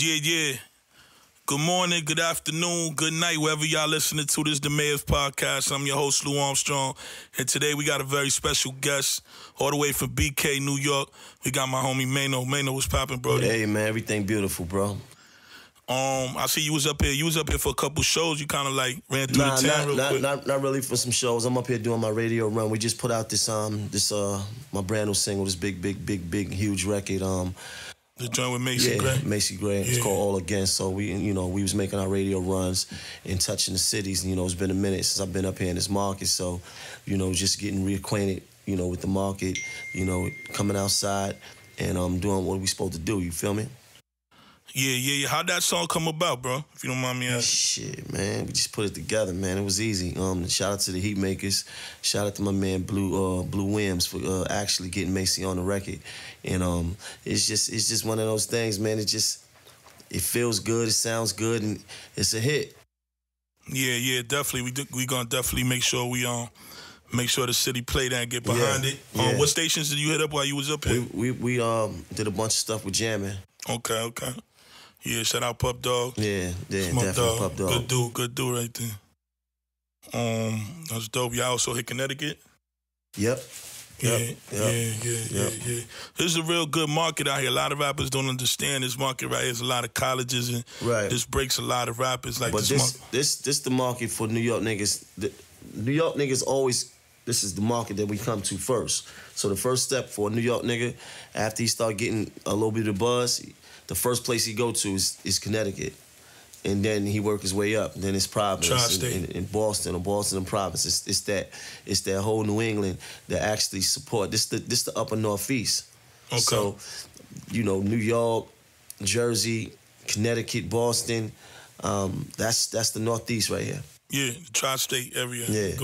Yeah. Good morning, good afternoon, good night, wherever y'all listening to this, the Mayor's Podcast. I'm your host, Lou Armstrong, and today we got a very special guest, all the way from BK, New York. We got my homie Mano. Mano, what's poppin', bro? Hey, man, everything beautiful, bro. I see you was up here. You was up here for a couple shows. You kind of like ran through the town real quick. Not really for some shows. I'm up here doing my radio run. We just put out this my brand new single, this big, huge record. The joint with Macy Gray? Macy Gray. It's called All Again. So we was making our radio runs and touching the cities. And, it's been a minute since I've been up here in this market. So, just getting reacquainted, with the market, coming outside and doing what we supposed to do. You feel me? Yeah. How'd that song come about, bro? If you don't mind me asking. Shit, man. We just put it together, man. It was easy. Shout out to the Heatmakers. Shout out to my man Blue Williams for actually getting Macy on the record. And it's just one of those things, man. It feels good, it sounds good, and it's a hit. Yeah, definitely. We gonna definitely make sure make sure the city play that and get behind it. Yeah. What stations did you hit up while you was up here? We did a bunch of stuff with Jammin'. Okay. Yeah, shout out Pup Dog. Yeah, definitely Pup Dog. Good dude right there. That's dope. Y'all also hit Connecticut? Yep. Yeah. This is a real good market out here. A lot of rappers don't understand this market right here. There's a lot of colleges and this breaks a lot of rappers. Like but this the market for New York niggas. New York niggas always, this is the market that we come to first. So the first step for a New York nigga, after he start getting a little bit of buzz, the first place he go to is Connecticut. And then he work his way up. And then it's Providence in Boston, or Boston and Providence. It's that whole New England that actually support. This the upper Northeast. Okay. So, New York, Jersey, Connecticut, Boston, that's the Northeast right here. Yeah, the tri-state area. Yeah.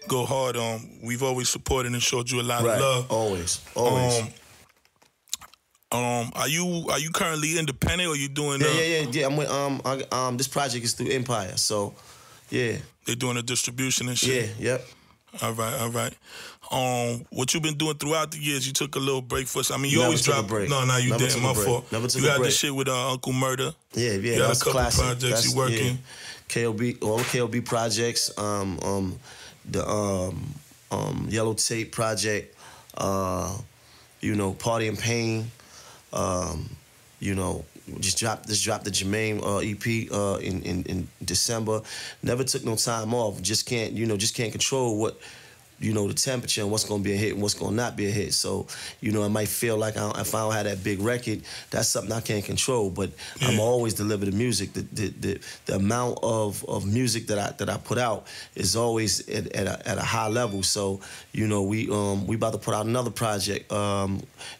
Go hard. We've always supported and showed you a lot of love. Always. Are you currently independent or you doing? Yeah. I'm with this project is through Empire, so yeah. They're doing a distribution and shit. Yeah. Yep. All right. What you been doing throughout the years? You took a little break for us. I mean, you always drop. No, you didn't. My fault. Never took you a had break. this shit with Uncle Murder. Yeah. You got a couple classic. projects you working. Yeah. All the KLB projects. The Yellow Tape project. Party and Pain. Just dropped the Jermaine EP in December. Never took no time off. Just can't control what the temperature and what's gonna be a hit and what's gonna not be a hit. So I might feel like if I don't have that big record, that's something I can't control. But I'm always deliver the music. The amount of music that I put out is always at a high level. So we about to put out another project.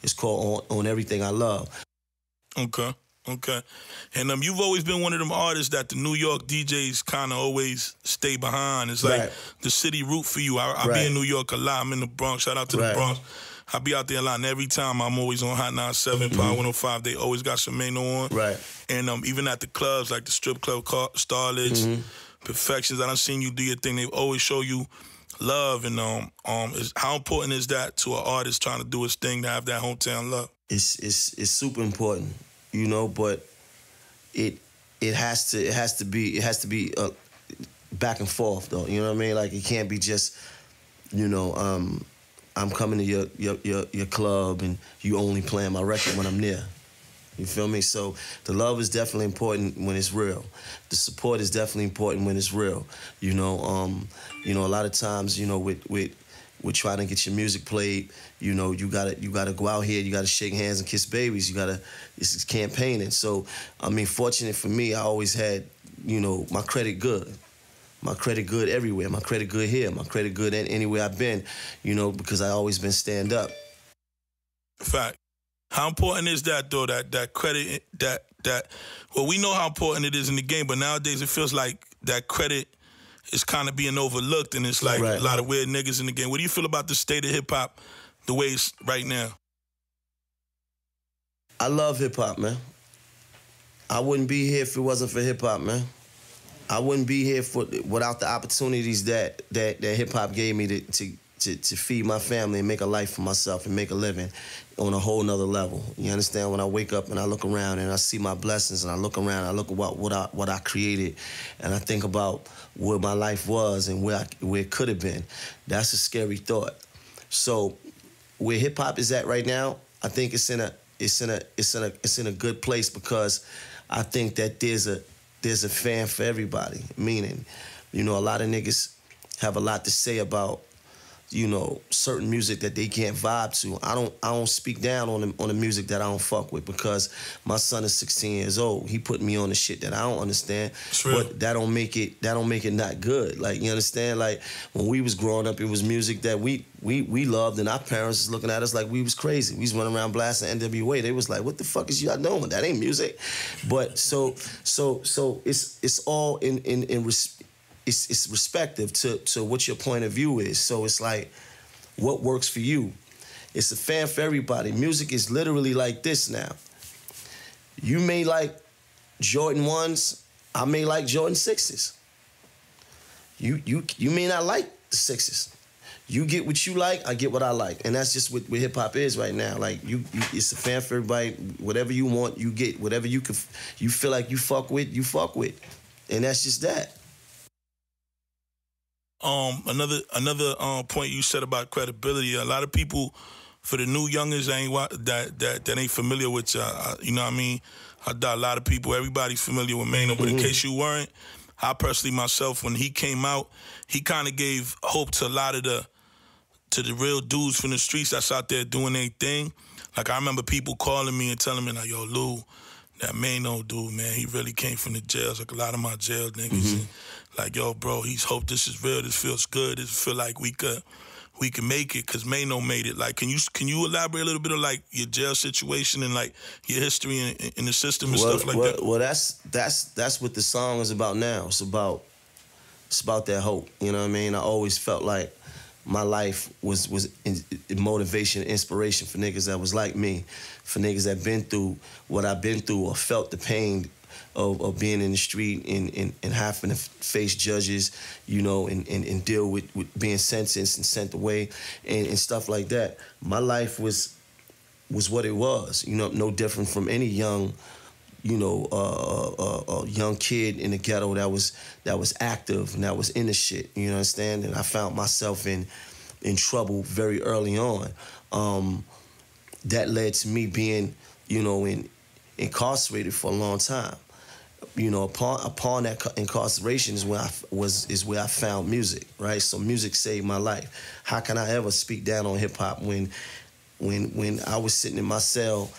It's called On Everything I Love. Okay. And you've always been one of them artists that the New York DJs kind of always stay behind. It's like the city root for you. I be in New York a lot. I'm in the Bronx. Shout out to the Bronx. I be out there a lot, and every time I'm always on Hot 97, Power 105. They always got some Mano on. Right. And even at the clubs, like the strip club, Starledge, Perfections, I done seen you do your thing. They always show you love. And how important is that to an artist trying to do his thing to have that hometown love? It's super important. But it has to be back and forth though. You know what I mean? Like it can't be just, I'm coming to your club and you only playing my record when I'm near. You feel me? So the love is definitely important when it's real. The support is definitely important when it's real. A lot of times, with trying to get your music played, you gotta go out here, you gotta shake hands and kiss babies, this is campaigning. So, fortunate for me, I always had, my credit good. My credit good everywhere, my credit good here, my credit good anywhere I've been, because I always been stand up. Fact. How important is that though, that credit, well, we know how important it is in the game, but nowadays it feels like that credit is kind of being overlooked, and it's like a lot of weird niggas in the game. What do you feel about the state of hip-hop, the way it's right now? I love hip-hop, man. I wouldn't be here if it wasn't for hip-hop, man. I wouldn't be here without the opportunities that hip-hop gave me to to feed my family and make a life for myself and make a living on a whole nother level. You understand? When I wake up and I look around and I see my blessings and I look around and I look at what I created and I think about where my life was and where it could have been, that's a scary thought. So where hip hop is at right now, I think it's in a good place because I think that there's a fan for everybody. Meaning, you know, a lot of niggas have a lot to say about, you know, certain music that they can't vibe to. I don't speak down on the music that I don't fuck with because my son is 16 years old. He put me on the shit that I don't understand. But that don't make it not good. Like, you understand? Like when we was growing up, it was music that we loved and our parents was looking at us like we was crazy. We was running around blasting NWA. They was like, what the fuck is y'all doing? That ain't music. But so it's all in it's respective to what your point of view is. So it's like, what works for you? It's a fan for everybody. Music is literally like this now. You may like Jordan 1s, I may like Jordan 6s. You may not like the 6s. You get what you like, I get what I like. And that's just what hip hop is right now. Like it's a fan for everybody. Whatever you want, you get. Whatever you feel like you fuck with, you fuck with. And that's just that. Another point you said about credibility. A lot of people, for the new youngers, that ain't familiar with you know what I mean? I doubt a lot of people, everybody's familiar with Maino, but in case you weren't, I personally myself, when he came out, he kind of gave hope to a lot of the real dudes from the streets that's out there doing their thing. Like I remember people calling me and telling me like, yo, Lou, that Maino dude, man, he really came from the jails, like a lot of my jail niggas. And like, yo, bro, he's hope this is real, this feels good, this feel like we can make it, because Maino made it. Like, can you elaborate a little bit of like your jail situation and like your history in the system and stuff like that? Well, that's what the song is about now. It's about that hope. You know what I mean? I always felt like my life was motivation, inspiration for niggas that was like me, for niggas that been through what I've been through or felt the pain of being in the street and having to face judges, you know, and deal with being sentenced and sent away and stuff like that. My life was what it was, you know, no different from any young, you know, young kid in the ghetto that was active and that was in the shit, you understand? And I found myself in trouble very early on. That led to me being, you know, incarcerated for a long time. You know, upon that incarceration is where I found music, right? So music saved my life. How can I ever speak down on hip hop when I was sitting in my cell,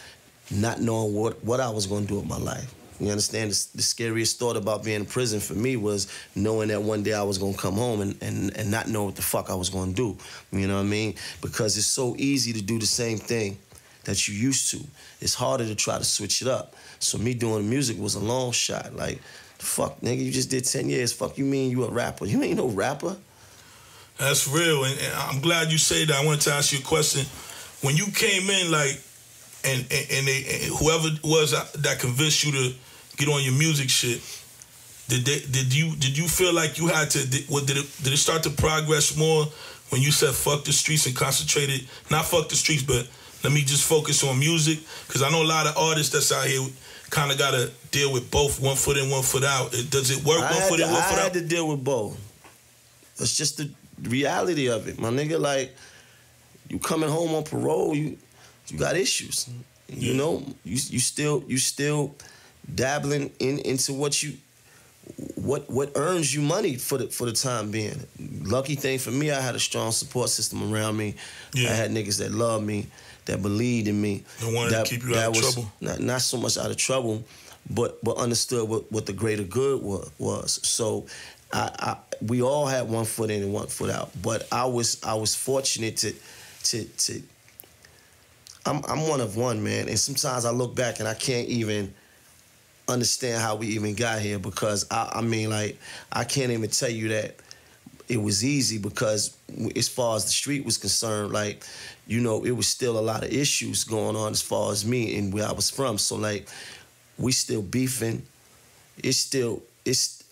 not knowing what I was going to do with my life? You understand? The scariest thought about being in prison for me was knowing that one day I was going to come home and not know what the fuck I was going to do. You know what I mean? Because it's so easy to do the same thing that you used to. It's harder to try to switch it up. So me doing music was a long shot. Like, fuck, nigga, you just did 10 years. Fuck you mean you a rapper? You ain't no rapper. That's real, and I'm glad you say that. I wanted to ask you a question. When you came in, like, and whoever it was that convinced you to get on your music shit, did you feel like you had to? Did it start to progress more when you said fuck the streets and concentrated? Not fuck the streets, but let me just focus on music, because I know a lot of artists that's out here kind of got to deal with both, 1 foot in, 1 foot out. Does it work? 1 foot in, 1 foot out? I had to deal with both. That's just the reality of it, my nigga. Like, you coming home on parole, you got issues. You know, you still dabbling into what earns you money for the time being. Lucky thing for me, I had a strong support system around me. Yeah. I had niggas that loved me, that believed in me. They wanted to keep you out of trouble. Not so much out of trouble, but understood what the greater good was. So we all had 1 foot in and 1 foot out. But I was fortunate to I'm one of one, man. And sometimes I look back and I can't even understand how we even got here, because I mean, like, I can't even tell you that it was easy, because as far as the street was concerned, like, you know, it was still a lot of issues going on as far as me and where I was from. So, like, we still beefing. It's still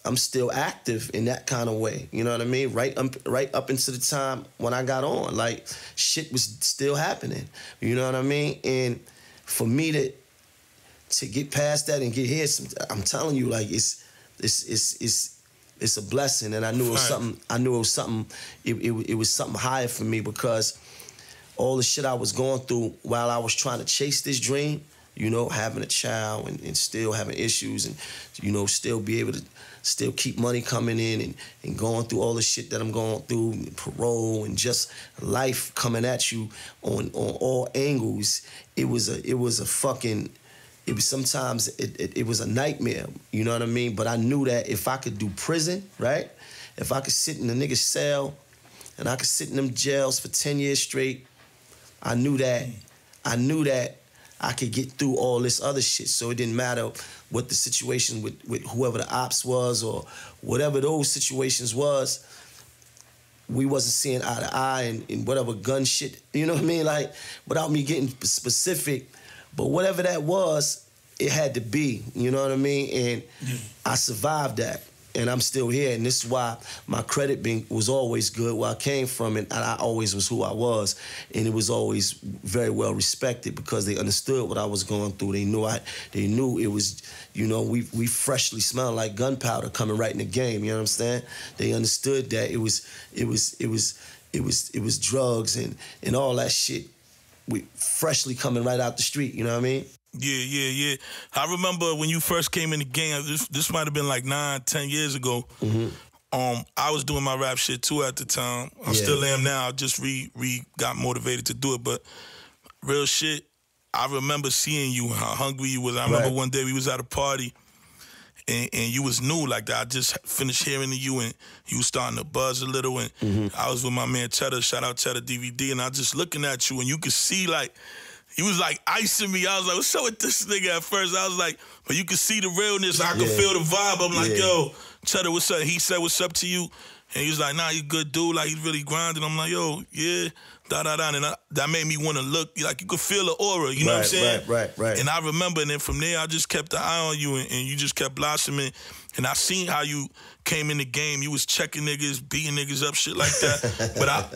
I'm still active in that kind of way. You know what I mean? Right up into the time when I got on, like shit was still happening. You know what I mean? And for me to get past that and get here, I'm telling you, like it's a blessing. And I knew it was something. I knew it was something. It was something higher for me, because all the shit I was going through while I was trying to chase this dream, you know, having a child and still having issues, and, you know, still be able to still keep money coming in and going through all the shit that I'm going through, and parole and just life coming at you on all angles. It was sometimes it was a nightmare, you know what I mean? But I knew that if I could do prison, right? If I could sit in a nigga's cell and I could sit in them jails for 10 years straight, I knew that I could get through all this other shit. So it didn't matter what the situation with whoever the ops was or whatever those situations was. We wasn't seeing eye to eye and whatever gun shit, you know what I mean? Like, without me getting specific, but whatever that was, it had to be, you know what I mean? And I survived that. And I'm still here, and this is why my credit was always good where I came from, and I always was who I was, and it was always very well respected because they understood what I was going through. They knew it was, you know, we freshly smelled like gunpowder coming right in the game. You know what I'm saying? They understood that it was drugs and all that shit. We freshly coming right out the street. You know what I mean? Yeah. I remember when you first came in the game, this might have been like 9-10 years ago. Mm-hmm. I was doing my rap shit too at the time. I still am now. I just got motivated to do it. But real shit, I remember seeing you, how hungry you was. I remember one day we was at a party and you was new like that. I just finished hearing you and you was starting to buzz a little, and I was with my man Cheddar, shout out Cheddar DVD, and I was just looking at you and you could see like, he was like icing me. I was like, what's up with this nigga at first? I was like, but you could see the realness. I could feel the vibe. I'm like, yo, Cheddar, what's up? He said, what's up to you? And he was like, nah, you good dude. Like, he's really grinding. I'm like, yo, yeah, da-da-da. And that made me want to look. Like, you could feel the aura. You know what I'm saying? Right. And I remember, and then from there, I just kept an eye on you, and you just kept blossoming. And I seen how you came in the game. You was checking niggas, beating niggas up, shit like that.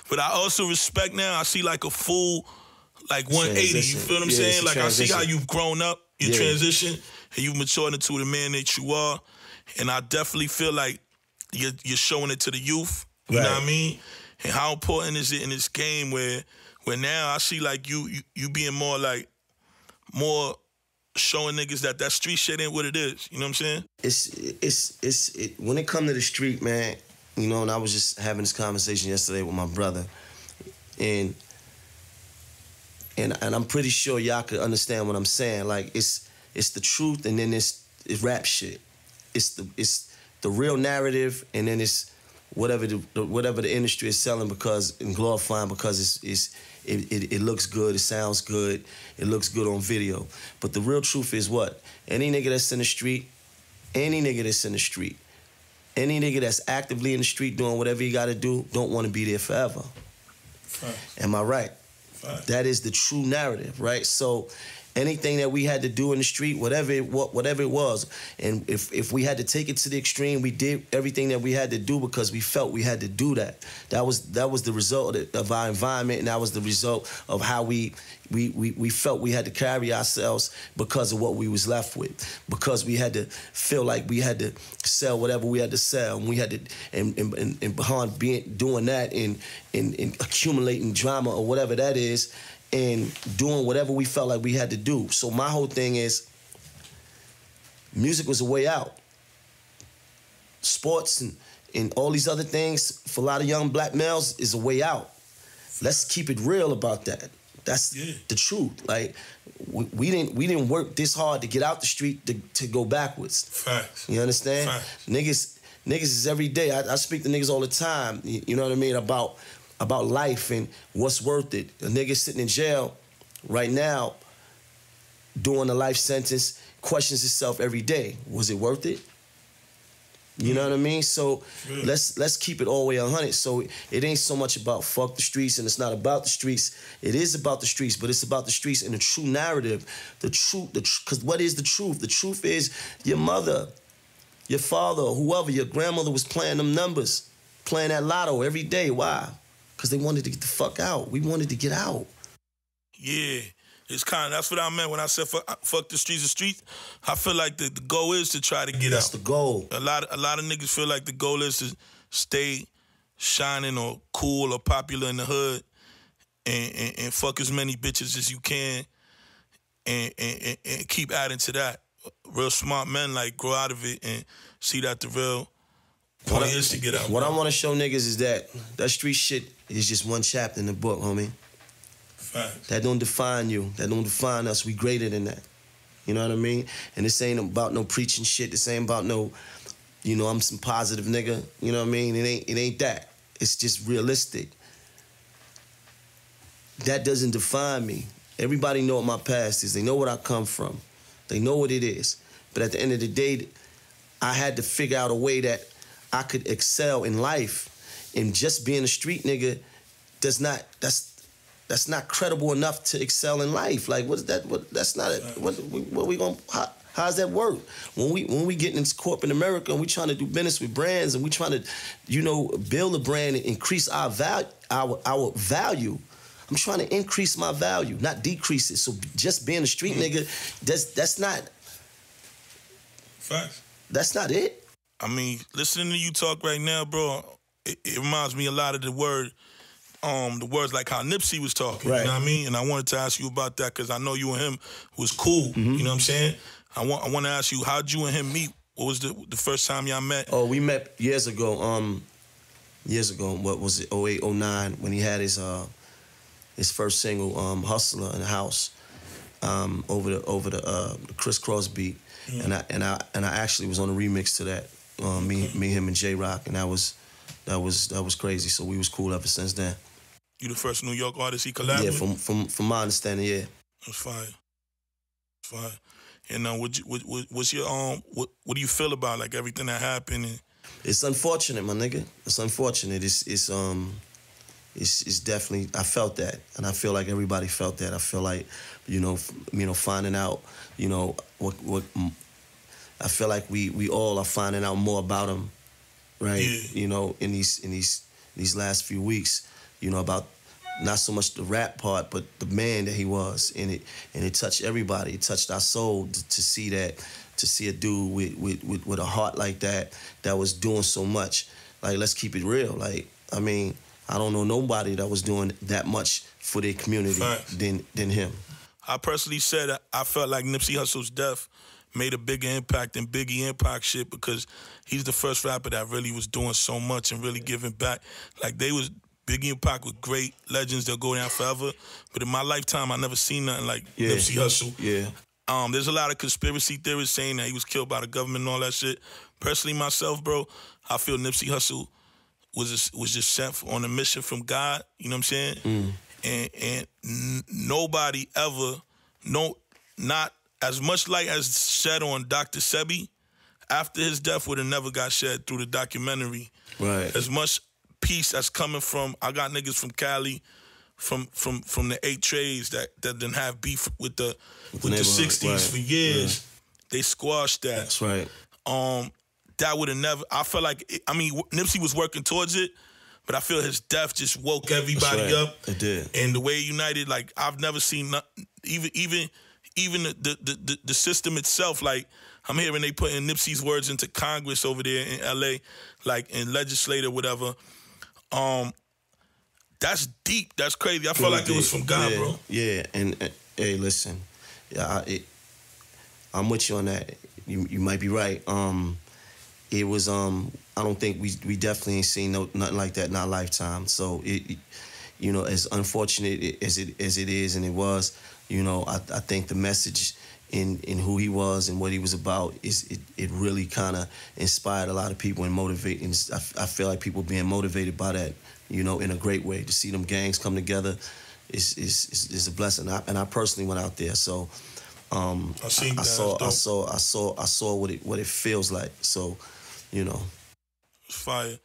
but I also respect now. I see like a full, like 180, you feel what I'm saying? Like, I see how you've grown up, you transition, and you've matured into the man that you are. And I definitely feel like you're showing it to the youth, you know what I mean? And how important is it in this game where now I see like you being more showing niggas that street shit ain't what it is, you know what I'm saying? It's when it come to the street, man, you know, and I was just having this conversation yesterday with my brother, and I'm pretty sure y'all could understand what I'm saying. Like, it's the truth, and then it's rap shit. It's the real narrative, and then it's whatever the industry is selling and glorifying because it looks good, it sounds good, it looks good on video. But the real truth is what? Any nigga that's in the street, any nigga that's actively in the street doing whatever he got to do, don't want to be there forever. Am I right? That is the true narrative, right? So anything that we had to do in the street, whatever it was, and if we had to take it to the extreme, we did everything that we had to do because we felt we had to do that. That was the result of our environment, and that was the result of how we felt we had to carry ourselves because of what we was left with, because we had to feel like we had to sell whatever we had to sell, and we had to and behind doing that and accumulating drama or whatever that is, and doing whatever we felt like we had to do. So my whole thing is, music was a way out. Sports and all these other things for a lot of young black males is a way out. Let's keep it real about that. That's the truth. Like, we didn't work this hard to get out the street to go backwards. Facts. You understand? Facts. Niggas is every day. I speak to niggas all the time. You know what I mean? About life and what's worth it. A nigga sitting in jail right now doing a life sentence questions himself every day. Was it worth it? You know what I mean? So let's keep it all the way 100. So it ain't so much about fuck the streets, and it's not about the streets. It is about the streets, but it's about the streets and the true narrative. The truth, because what is the truth? The truth is your mother Your father or whoever, your grandmother was playing them numbers, playing that lotto every day. Why? Because they wanted to get the fuck out. We wanted to get out. Yeah. It's kind of, that's what I meant when I said fuck the streets. The streets, I feel like the goal is to try to get out. That's the goal. A lot of niggas feel like the goal is to stay shining or cool or popular in the hood and fuck as many bitches as you can and keep adding to that. Real smart men like grow out of it and see that the real point is to get out. What I want to show niggas is that street shit is just one chapter in the book, homie. Facts. That don't define you. That don't define us. We greater than that. You know what I mean? And this ain't about no preaching shit. This ain't about no, you know, I'm some positive nigga. You know what I mean? It ain't that. It's just realistic. That doesn't define me. Everybody know what my past is. They know what I come from. They know what it is. But at the end of the day, I had to figure out a way that I could excel in life. And just being a street nigga that's not credible enough to excel in life. Like, what is that? That's not it. What we gonna? How's that work? When we get in corporate America and we trying to do business with brands and we trying to, you know, build a brand and increase our value. I'm trying to increase my value, not decrease it. So just being a street nigga, that's not. Facts. That's not it. I mean, listening to you talk right now, bro, it reminds me a lot of the words like how Nipsey was talking, right. You know what I mean? And I wanted to ask you about that because I know you and him was cool, You know what I'm saying? I want to ask you, how'd you and him meet? What was the first time y'all met? Oh, we met years ago. What was it, 08, 09, when he had his first single, Hustler in the House, over the Criss Cross beat. Yeah. And I actually was on a remix to that. Me, him, and J-Rock, and that was crazy. So we was cool ever since then. You the first New York artist he collabed with? Yeah, from my understanding, yeah. That's fine. That's fine. And what's your what do you feel about like everything that happened? And... It's unfortunate, my nigga. It's unfortunate. It's definitely, I felt that, and I feel like everybody felt that. I feel like, you know, finding out, you know, what I feel like we all are finding out more about him, right? Yeah. You know, in these last few weeks, you know, about not so much the rap part, but the man that he was, and it touched everybody. It touched our soul to see that, to see a dude with a heart like that was doing so much. Like, let's keep it real. Like, I mean, I don't know nobody that was doing that much for their community than him. I personally said I felt like Nipsey Hussle's death made a bigger impact than Biggie Impact shit because he's the first rapper that really was doing so much and really giving back. Like, Biggie and Pac were great legends. They'll go down forever. But in my lifetime, I never seen nothing like Nipsey Hussle. Yeah. There's a lot of conspiracy theorists saying that he was killed by the government and all that shit. Personally, myself, bro, I feel Nipsey Hussle was just sent on a mission from God. You know what I'm saying? And nobody ever, not as much light as shed on Dr. Sebi after his death would have never got shed through the documentary. Right. As much peace that's coming from, I got niggas from Cali, from the 8 Trays that didn't have beef with the 60s for years. Yeah. They squashed that. That's right. That would have never, I felt like, Nipsey was working towards it, but I feel his death just woke everybody up. It did. And the way United, like, I've never seen, even the system itself, like, I'm hearing they putting Nipsey's words into Congress over there in L.A., like in legislature, whatever. That's deep. That's crazy. I felt like it was from God, bro. Yeah, and hey, listen, I'm with you on that. You might be right. It was I don't think we definitely ain't seen nothing like that in our lifetime. So it you know, as unfortunate as it is, and it was, you know, I think the message in who he was and what he was about it really kind of inspired a lot of people and motivated. And I feel like people being motivated by that, you know, in a great way. To see them gangs come together is a blessing. And I personally went out there, so I saw what it feels like. So, you know, it's fire.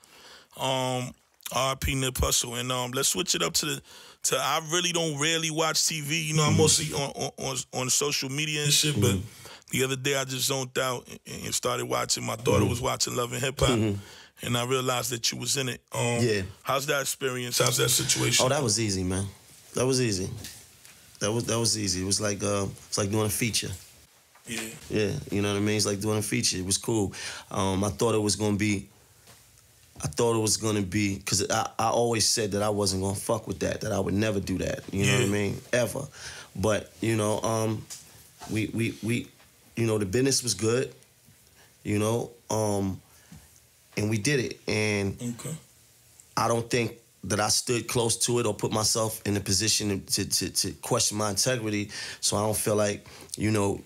R.I.P. Nip Hussle, and let's switch it up to I really don't rarely watch TV. You know, I'm mostly on social media and shit, but the other day I just zoned out and started watching. My daughter was watching Love and Hip Hop, and I realized that you was in it. Yeah. How's that experience? How's that situation? Oh, that was easy, man. That was easy. That was easy. It was like doing a feature. Yeah. Yeah, you know what I mean? It's like doing a feature. It was cool. I thought it was gonna be, because I always said that I wasn't gonna fuck with that I would never do that. You know what I mean? Ever. But, you know, we you know, the business was good, you know, and we did it. And I don't think that I stood close to it or put myself in a position to question my integrity. So I don't feel like, you know,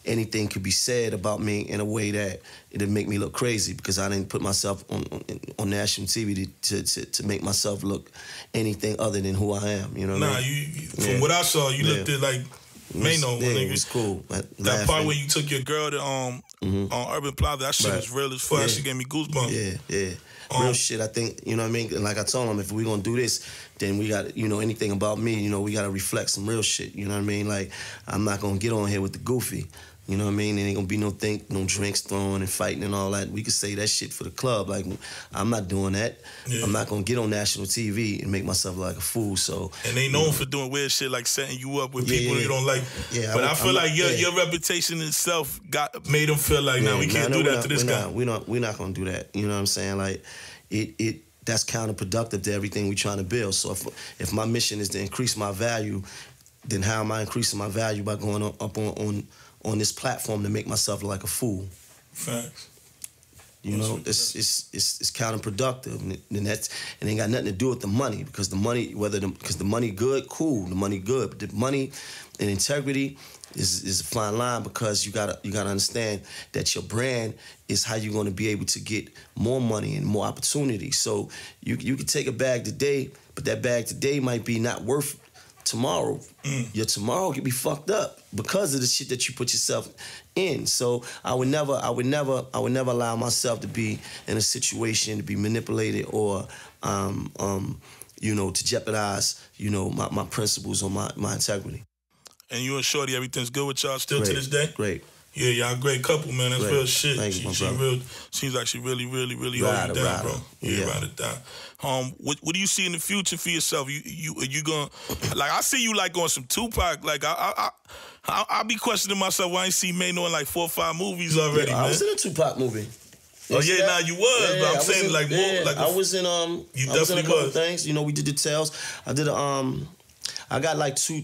anything could be said about me in a way that it'd make me look crazy, because I didn't put myself on national TV to make myself look anything other than who I am. You know what I mean? From what I saw, you looked at like Mano. Yeah, it was cool. That part where you took your girl to on Urban Plaza, that shit was real as fuck. That shit gave me goosebumps. Yeah. Real shit. I think, you know what I mean? And like I told him, if we're gonna do this, then we got, you know, anything about me, you know, we gotta reflect some real shit. You know what I mean? Like, I'm not gonna get on here with the goofy. You know what I mean? There ain't gonna be no drinks thrown and fighting and all that. We could say that shit for the club. Like, I'm not doing that. Yeah. I'm not gonna get on national TV and make myself like a fool. So. And they known for doing weird shit like setting you up with people you don't like. Yeah. But I feel like your reputation itself made them feel like, we can't do that to this guy. We're not gonna do that. You know what I'm saying? Like, that's counterproductive to everything we're trying to build. So if my mission is to increase my value, then how am I increasing my value by going up on this platform to make myself look like a fool? Facts. You know, it's counterproductive, and it ain't got nothing to do with the money, because the money good, cool, the money good, but the money and integrity is a fine line, because you gotta understand that your brand is how you're gonna be able to get more money and more opportunity. So you can take a bag today, but that bag today might be not worth tomorrow. Your tomorrow could be fucked up because of the shit that you put yourself in. So I would never allow myself to be in a situation to be manipulated or you know, to jeopardize, you know, my principles or my integrity. And you and Shorty, everything's good with y'all still to this day? Great. Yeah, y'all a great couple, man. That's real shit. Thank you, my brother. Seems like she really hold you down, bro. Yeah, ride it down. What do you see in the future for yourself? You gonna, like, I see you like on some Tupac. Like I be questioning myself why I ain't see Mano in like 4 or 5 movies already, man. I was in a Tupac movie. Oh yeah, now you was, but I'm saying like more like I was in you I was in a definitely couple things. You know, we did the Tales. I did I got like two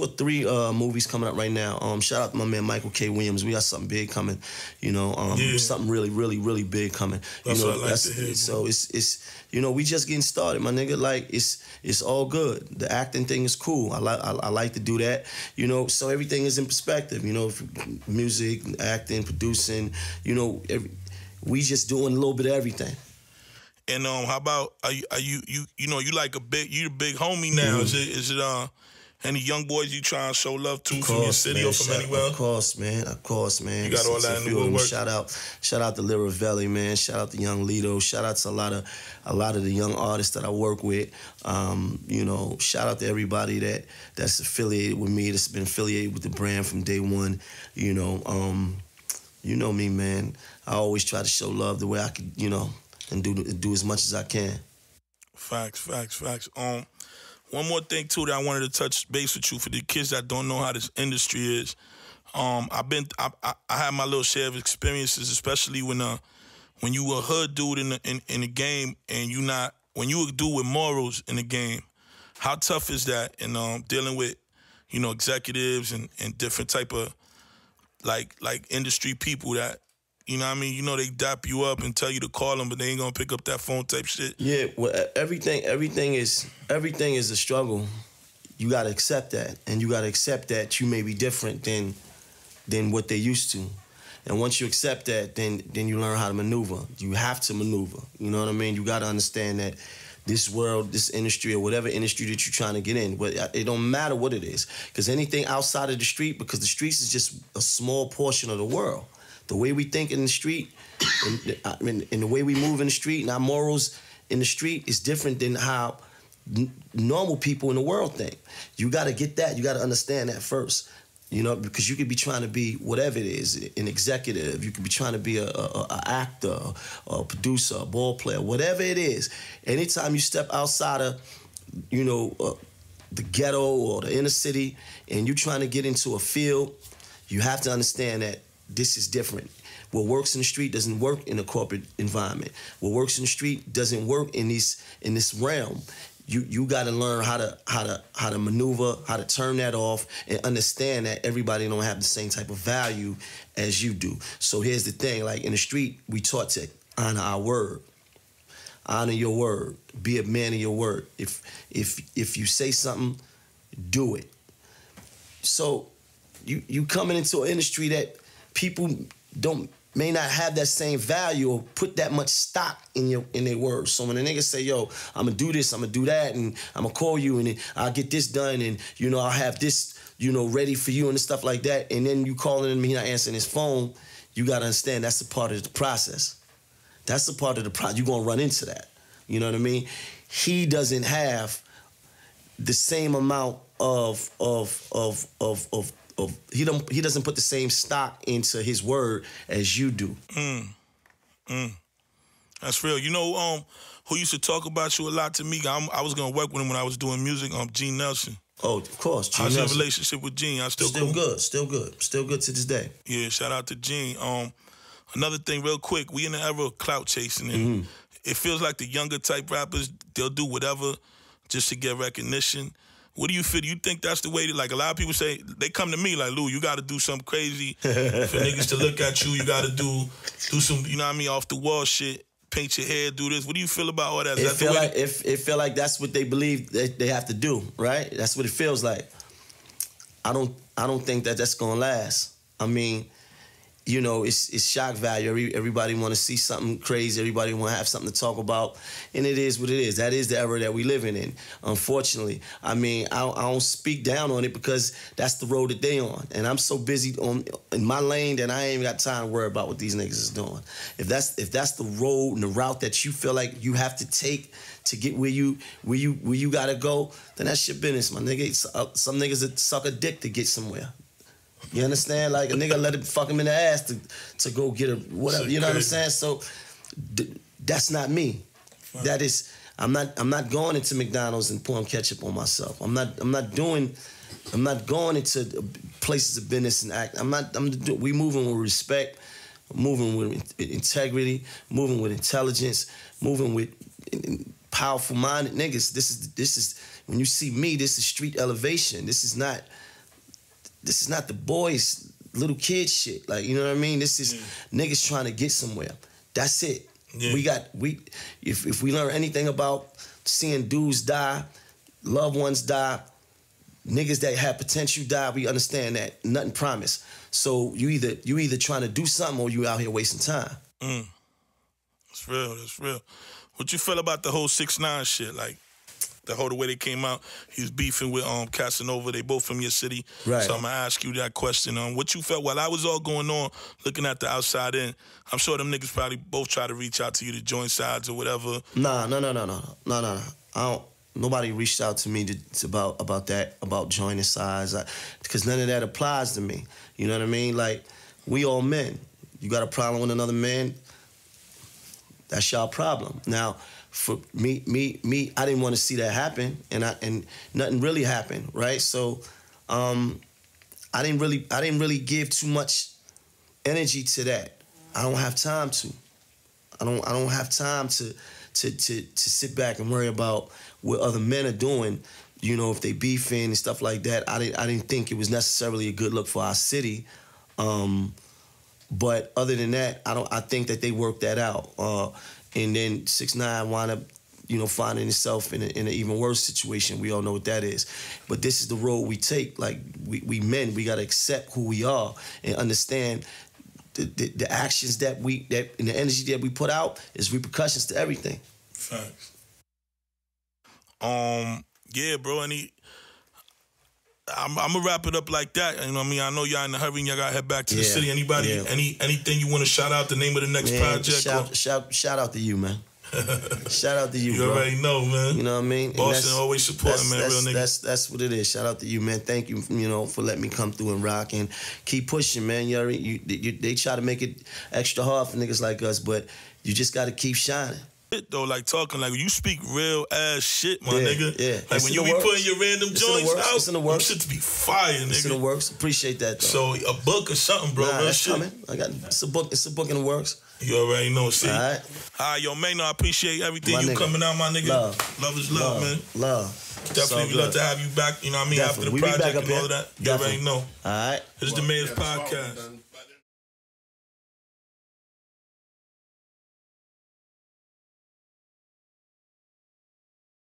or three movies coming up right now. Shout out to my man Michael K. Williams. We got something big coming. You know, something really big coming. That's you know, what I like to hear. So it's you know, we just getting started, my nigga. Like it's all good. The acting thing is cool. I like to do that. You know, so everything is in perspective. You know, music, acting, producing. You know, we just doing a little bit of everything. And how about are you know, you like you the big homie now? Is it any young boys you try and show love to from your city or from anywhere? Of course, man. You got all that in the woodwork. Shout out to Liravelli, man. Shout out to Young Lido. Shout out to a lot of the young artists that I work with. You know, shout out to everybody that's affiliated with me, that's been affiliated with the brand from day one. You know me, man. I always try to show love the way I could, you know, and do as much as I can. Facts. One more thing too that I wanted to touch base with you for the kids that don't know how this industry is. I had my little share of experiences, especially when you a hood dude in the game and when you a dude with morals in the game. How tough is that in dealing with, you know, executives and different type of like industry people that, you know what I mean? You know, they dap you up and tell you to call them, but they ain't gonna pick up that phone type shit. Yeah, well, everything is a struggle. You gotta accept that, and you gotta accept that you may be different than what they used to. And once you accept that, then you learn how to maneuver. You have to maneuver. You know what I mean? You gotta understand that this world, this industry, or whatever industry that you're trying to get in, it don't matter what it is, because anything outside of the street, because the streets is just a small portion of the world. The way we think in the street, and the way we move in the street, and our morals in the street is different than how normal people in the world think. You got to get that. You got to understand that first. You know, because you could be trying to be whatever it is, an executive. You could be trying to be a actor, a producer, a ball player, whatever it is. Anytime you step outside of, you know, the ghetto or the inner city, and you're trying to get into a field, you have to understand that this is different. What works in the street doesn't work in a corporate environment. What works in the street doesn't work in this realm. You got to learn how to maneuver, how to turn that off, and understand that everybody don't have the same type of value as you do. So here's the thing: like in the street, we taught to honor our word, honor your word, be a man of your word. If you say something, do it. So you coming into an industry that people may not have that same value or put that much stock in their words. So when a nigga say, yo, I'm gonna do this, I'm gonna do that, and I'm gonna call you, and I'll get this done, and, you know, I'll have this, you know, ready for you and stuff like that, and then you calling him, he not answering his phone, you gotta understand that's a part of the process. That's a part of the process. You're gonna run into that. You know what I mean? He doesn't have the same amount he doesn't put the same stock into his word as you do. That's real. You know, who used to talk about you a lot to me? I was gonna work with him when I was doing music. Gene Nelson. Oh, of course. How's your relationship with Gene? Still cool? Good. Still good to this day. Yeah, shout out to Gene. Another thing, real quick, we in the era of clout chasing, and it feels like the younger type rappers, they'll do whatever just to get recognition. What do you feel? Do you think that's the way that, like, a lot of people say, they come to me like, Lou, you got to do something crazy for niggas to look at you. You got to do some, you know what I mean, off the wall shit, paint your hair, do this. What do you feel about all that? It feel like that's what they believe they have to do, right? That's what it feels like. I don't think that's gonna last. I mean, you know, it's shock value. Everybody want to see something crazy. Everybody want to have something to talk about, and it is what it is. That is the era that we living in. Unfortunately, I mean, I don't speak down on it because that's the road that they on, and I'm so busy in my lane that I ain't even got time to worry about what these niggas is doing. If that's the road and the route that you feel like you have to take to get where you gotta go, then that's your business, my nigga. Some niggas that suck a dick to get somewhere. You understand? Like, a nigga let it fuck him in the ass to go get a whatever. You know what I'm saying? So that's not me. Fine. That is, I'm not going into McDonald's and pouring ketchup on myself. I'm not going into places of business and act. We moving with respect, moving with integrity, moving with intelligence, moving with powerful minded niggas. This is when you see me, this is street elevation. This is not the boys, little kid shit. Like, you know what I mean? This is niggas trying to get somewhere. That's it. Yeah. If we learn anything about seeing dudes die, loved ones die, niggas that have potential die, we understand that nothing promised. So you either trying to do something or you out here wasting time. That's real. What you feel about the whole 6ix9ine shit? Like, the way they came out, he's beefing with Casanova. They both from your city. Right. So I'm going to ask you that question. What you felt while I was all going on, looking at the outside in, I'm sure them niggas probably both try to reach out to you to join sides or whatever. No. Nobody reached out to me about that, about joining sides, because none of that applies to me. You know what I mean? Like, we all men. You got a problem with another man, that's y'all problem. Now, for me, I didn't want to see that happen, and nothing really happened, right? So, I didn't really give too much energy to that. I don't have time to. I don't have time to sit back and worry about what other men are doing. You know, if they beefing and stuff like that. I didn't think it was necessarily a good look for our city. But other than that, I think that they worked that out. And then 6ix9ine wound up, you know, finding himself in an even worse situation. We all know what that is. But this is the road we take. Like, we men, we gotta accept who we are and understand the actions that and the energy that we put out is repercussions to everything. Facts. Yeah, bro. I'm gonna wrap it up like that. You know what I mean? I know y'all in a hurry and y'all gotta head back to the city. Anybody, anything you want to shout out? The name of the next project? Shout out to you, man. Shout out to you, bro. You already know, man. You know what I mean? Boston always supporting, man. Real nigga. That's what it is. Shout out to you, man. Thank you, for letting me come through and rock and keep pushing, man. They try to make it extra hard for niggas like us, but you just got to keep shining. Though, like talking, like you speak real ass shit, my nigga. Yeah. Like it's when you be putting your random joints out, it's in the works. Shit to be fire, nigga. It's in the works. Appreciate that, though. So a book or something, bro. Nah, real that's shit. coming. It's a book in the works. You already know. See. All right, yo, Maino, I appreciate everything my you nigga. coming out, my nigga. Love is love, man. Love. Definitely, we love to have you back. You know what I mean? Definitely. After the project and all that. You already know. All right. This is the Mayor's Podcast.